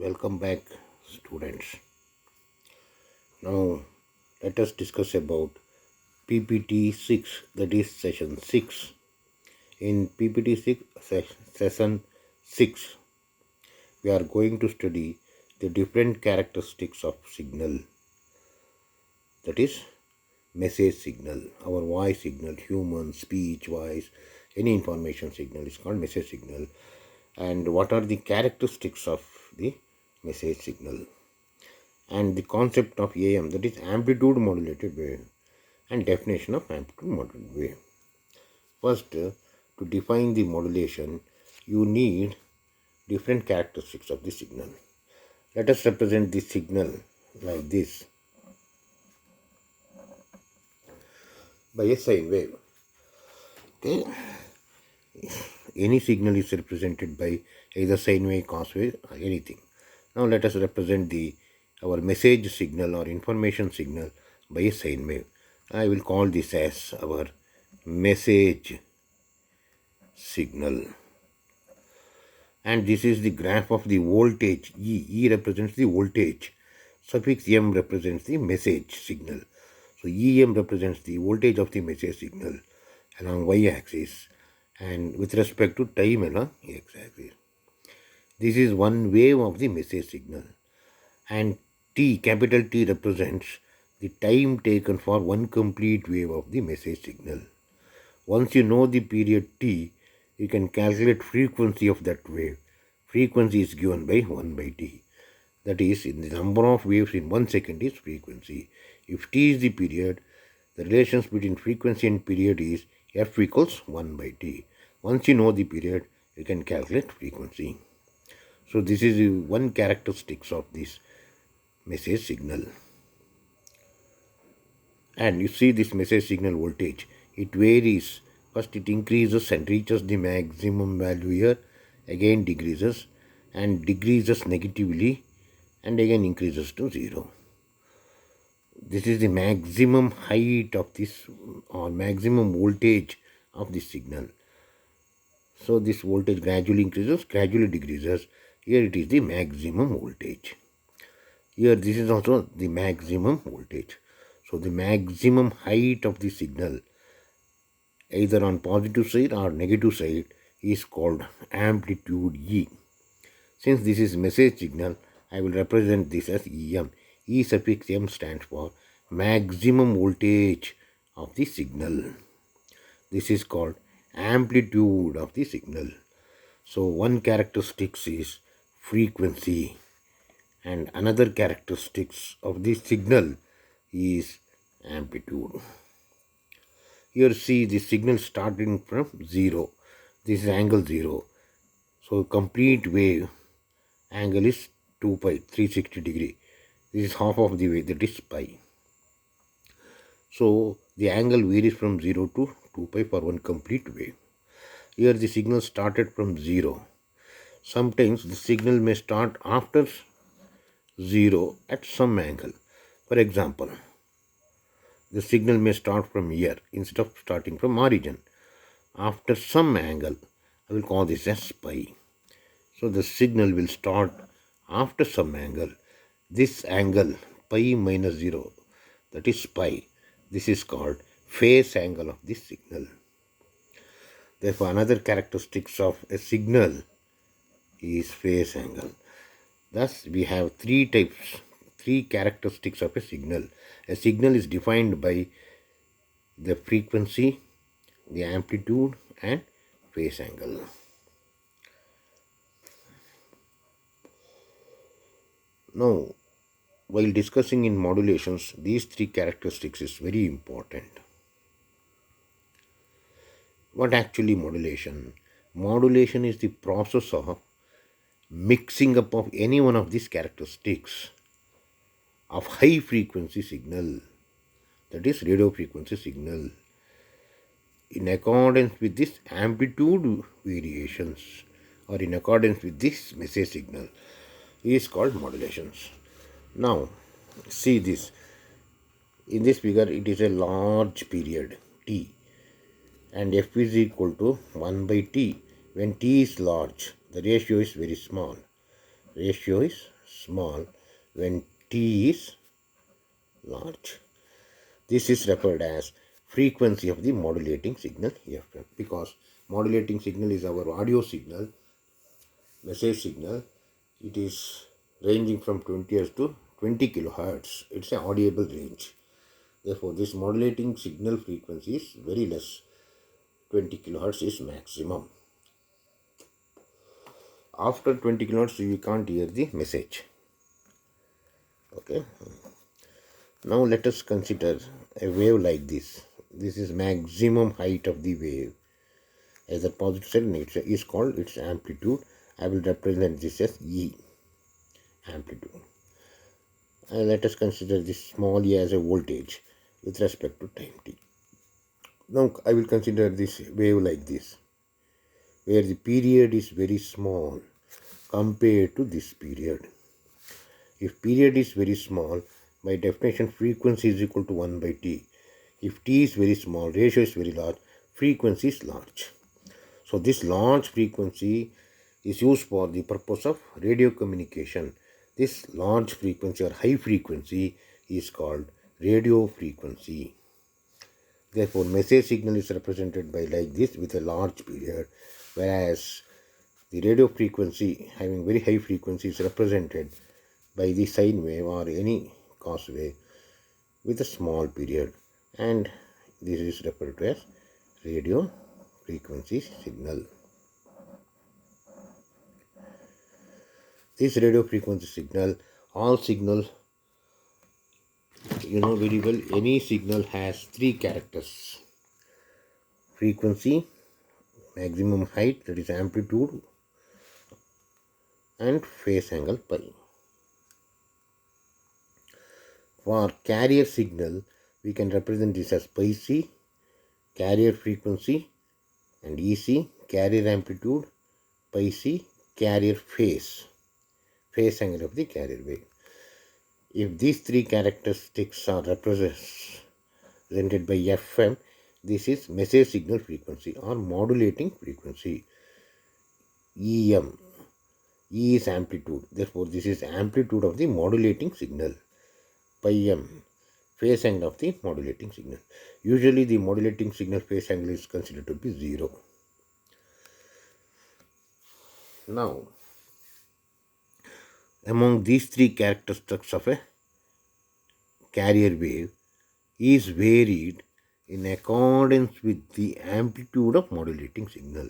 Welcome back, students. Now, let us discuss about PPT 6, that is session 6. In PPT 6, session 6, we are going to study the different characteristics of signal, that is message signal, our voice signal, human speech, voice, any information signal is called message signal, and what are the characteristics of the message signal, and the concept of AM, that is amplitude modulated wave, and definition of amplitude modulated wave. First, to define the modulation, you need different characteristics of the signal. Let us represent the signal like this by a sine wave. Okay. Any signal is represented by either sine wave, cos wave, or anything. Now let us represent our message signal or information signal by a sine wave. I will call this as our message signal. And this is the graph of the voltage. E represents the voltage. Suffix M represents the message signal. So EM represents the voltage of the message signal along y-axis, and with respect to time along x-axis. This is one wave of the message signal, and T, capital T, represents the time taken for one complete wave of the message signal. Once you know the period T, you can calculate frequency of that wave. Frequency is given by 1 by T. That is, in the number of waves in 1 second is frequency. If T is the period, the relations between frequency and period is F equals 1 by T. Once you know the period, you can calculate frequency. So this is one characteristics of this message signal. And you see this message signal voltage, it varies. First it increases and reaches the maximum value here, again decreases and decreases negatively, and again increases to 0. This is the maximum height of this or maximum voltage of this signal. So this voltage gradually increases, gradually decreases. Here it is the maximum voltage. Here this is also the maximum voltage. So the maximum height of the signal, either on positive side or negative side, is called amplitude E. Since this is message signal, I will represent this as EM. E suffix M stands for maximum voltage of the signal. This is called amplitude of the signal. So one characteristic is frequency, and another characteristics of the signal is amplitude. Here see the signal starting from 0. This is angle 0. So complete wave angle is 2 pi, 360 degree. This is half of the wave, that is pi. So the angle varies from 0 to 2 pi for one complete wave. Here the signal started from 0. Sometimes the signal may start after 0 at some angle. For example, the signal may start from here instead of starting from origin. After some angle, I will call this as pi. So the signal will start after some angle. This angle, pi minus 0, that is pi. This is called phase angle of this signal. Therefore, another characteristics of a signal is phase angle. Thus, we have three characteristics of a signal. A signal is defined by the frequency, the amplitude, and phase angle. Now, while discussing in modulations, these three characteristics is very important. What actually modulation? Modulation is the process of mixing up of any one of these characteristics of high frequency signal, that is radio frequency signal, in accordance with this amplitude variations or in accordance with this message signal is called modulations. Now see this. In this figure it is a large period T, and F is equal to 1 by T. When T is large, the ratio is very small. ratio is small when T is large. This is referred as frequency of the modulating signal FM, because modulating signal is our audio signal, message signal. It is ranging from 20 Hz to 20 kilohertz. It's an audible range. Therefore, this modulating signal frequency is very less. 20 kilohertz is maximum. After 20 kilohertz, you can't hear the message. Okay. Now let us consider a wave like this. This is maximum height of the wave. As a positive side, nature is called its amplitude. I will represent this as E, amplitude. And let us consider this small e as a voltage with respect to time t. Now I will consider this wave like this, where the period is very small compared to this period. If period is very small, by definition frequency is equal to 1 by t. If t is very small, ratio is very large, frequency is large. So this large frequency is used for the purpose of radio communication. This large frequency or high frequency is called radio frequency. Therefore, message signal is represented by like this with a large period, whereas the radio frequency having very high frequency is represented by the sine wave or any cos wave with a small period, and this is referred to as radio frequency signal. This radio frequency signal, all signals, you know very well, any signal has three characters: frequency, maximum height, that is amplitude, and phase angle pi. For carrier signal, we can represent this as pi c, carrier frequency, and EC, carrier amplitude, pi c, carrier phase angle of the carrier wave. If these three characteristics are represented by FM, this is message signal frequency or modulating frequency. EM, E is amplitude, therefore this is amplitude of the modulating signal. Pi m, phase angle of the modulating signal. Usually the modulating signal phase angle is considered to be 0. Now, among these three characteristics of a carrier wave is varied in accordance with the amplitude of modulating signal.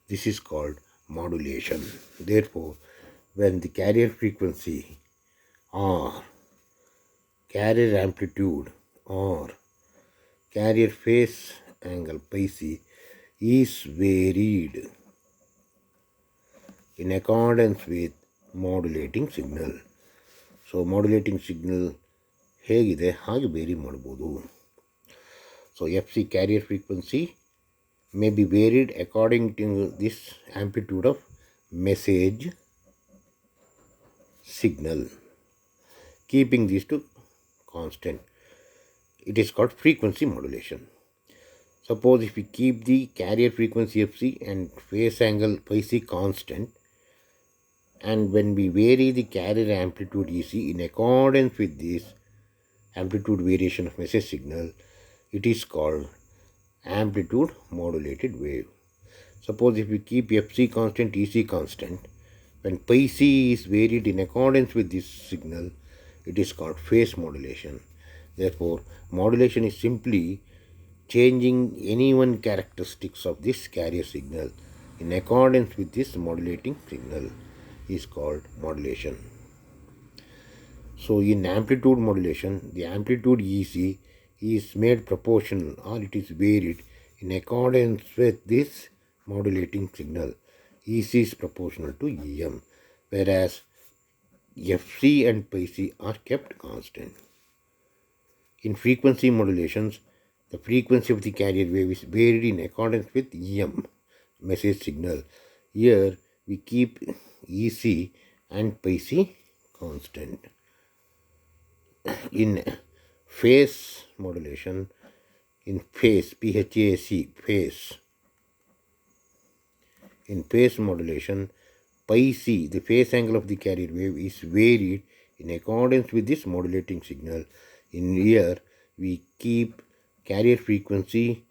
This is called modulation. Therefore, when the carrier frequency or carrier amplitude or carrier phase angle pi c is varied in accordance with modulating signal. So modulating signal ಹೇಗಿದೆ ಹಾಗೆ very ಮಾಡ್ಬೋದು. So FC carrier frequency may be varied according to this amplitude of message signal. Keeping these two constant, it is called frequency modulation. Suppose if we keep the carrier frequency FC and phase angle pi c constant, and when we vary the carrier amplitude EC in accordance with this amplitude variation of message signal, it is called amplitude modulated wave. Suppose if we keep FC constant, EC constant, when pi c is varied in accordance with this signal, it is called phase modulation. Therefore, modulation is simply changing any one characteristics of this carrier signal in accordance with this modulating signal is called modulation. So in amplitude modulation, the amplitude EC is made proportional or it is varied in accordance with this modulating signal. EC is proportional to EM, whereas FC and pi c are kept constant. In frequency modulations, the frequency of the carrier wave is varied in accordance with EM, message signal. Here we keep EC and pi c constant. In phase modulation, in phase, PHAC, phase. In phase modulation, Pi c, the phase angle of the carrier wave, is varied in accordance with this modulating signal. In here, we keep carrier frequency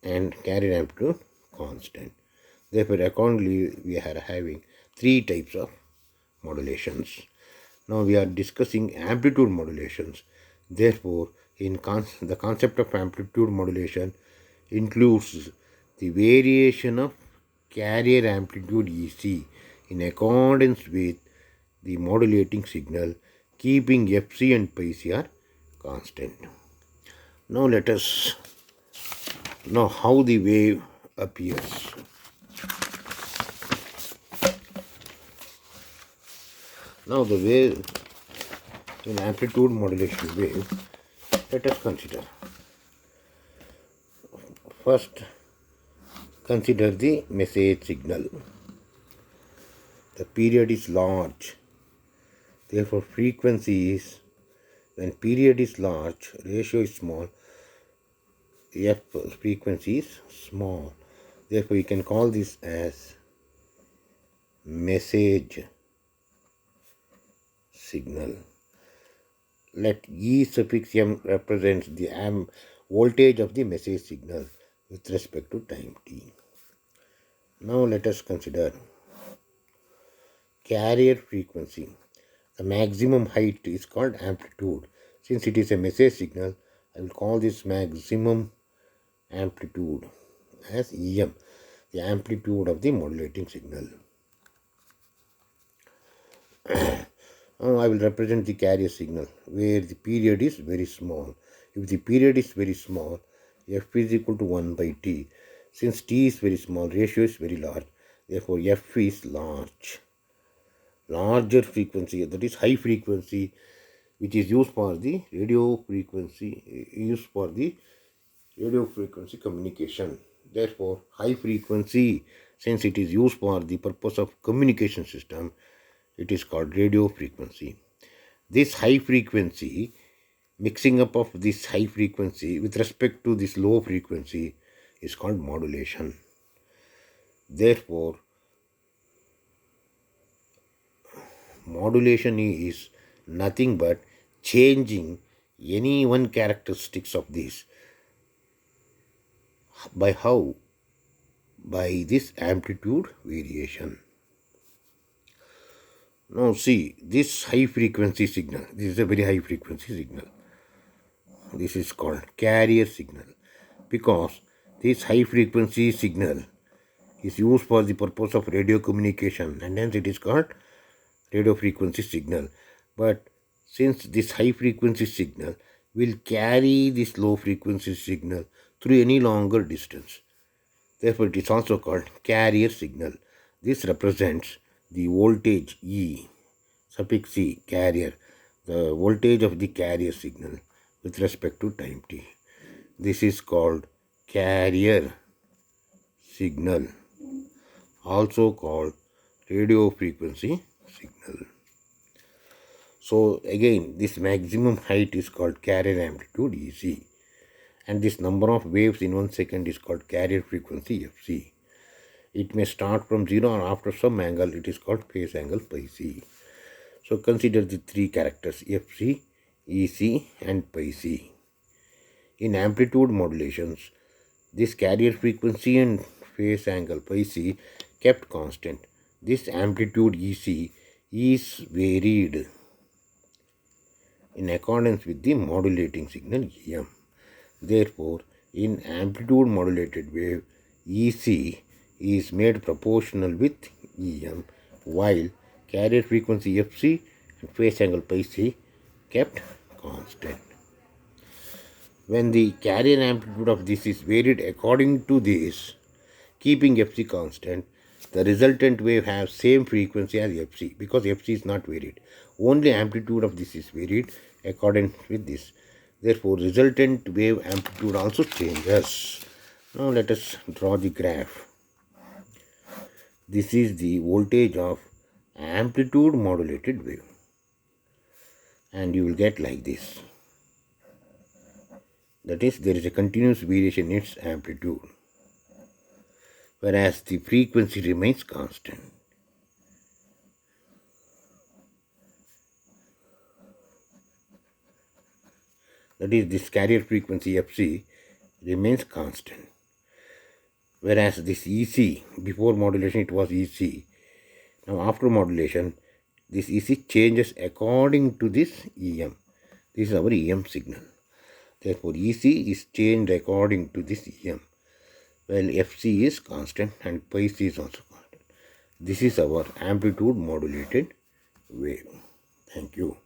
and carrier amplitude constant. Therefore, accordingly, we are having three types of modulations. Now we are discussing amplitude modulations. Therefore, the concept of amplitude modulation includes the variation of carrier amplitude EC in accordance with the modulating signal, keeping Fc and pi c are constant. Now let us know how the wave appears. Now the wave in amplitude modulation wave, let us consider. First, consider the message signal. The period is large. Therefore, frequency is, when period is large, ratio is small, f frequency is small. Therefore, you can call this as message signal. Let E suffix m represents the voltage of the message signal with respect to time t. Now let us consider carrier frequency. The maximum height is called amplitude. Since it is a message signal, I will call this maximum amplitude as EM, the amplitude of the modulating signal. Now I will represent the carrier signal where the period is very small. If the period is very small, f is equal to 1 by t. Since t is very small, ratio is very large. Therefore, f is large. Larger frequency, that is high frequency, which is used for the radio frequency communication. Therefore, high frequency, since it is used for the purpose of communication system, it is called radio frequency. This high frequency, mixing up of this high frequency with respect to this low frequency, is called modulation. Therefore, modulation is nothing but changing any one characteristics of this. By how? By this amplitude variation. Now see, this high frequency signal, this is a very high frequency signal. This is called carrier signal because this high frequency signal is used for the purpose of radio communication, and hence it is called radio frequency signal. But since this high frequency signal will carry this low frequency signal through any longer distance, therefore it is also called carrier signal. This represents the voltage E, suffix E, carrier, the voltage of the carrier signal with respect to time t. This is called carrier signal, also called radio frequency signal. So again, this maximum height is called carrier amplitude EC, and this number of waves in 1 second is called carrier frequency FC. It may start from 0 or after some angle, it is called phase angle pi c. So consider the three characters FC, EC and pi c. In amplitude modulations, this carrier frequency and phase angle pi c kept constant. This amplitude EC is varied in accordance with the modulating signal EM. Therefore, in amplitude modulated wave, EC is made proportional with EM, while carrier frequency FC and phase angle pi c kept constant. When the carrier amplitude of this is varied according to this, keeping FC constant, the resultant wave has same frequency as FC because FC is not varied. Only amplitude of this is varied according with this. Therefore, resultant wave amplitude also changes. Now let us draw the graph. This is the voltage of amplitude modulated wave, and you will get like this. That is, there is a continuous variation in its amplitude, whereas the frequency remains constant. that is this carrier frequency Fc, remains constant. Whereas this EC, before modulation it was EC, now after modulation this EC changes according to this EM. This is our EM signal. Therefore EC is changed according to this EM, while Fc is constant and pi c is also constant. This is our amplitude modulated wave. Thank you.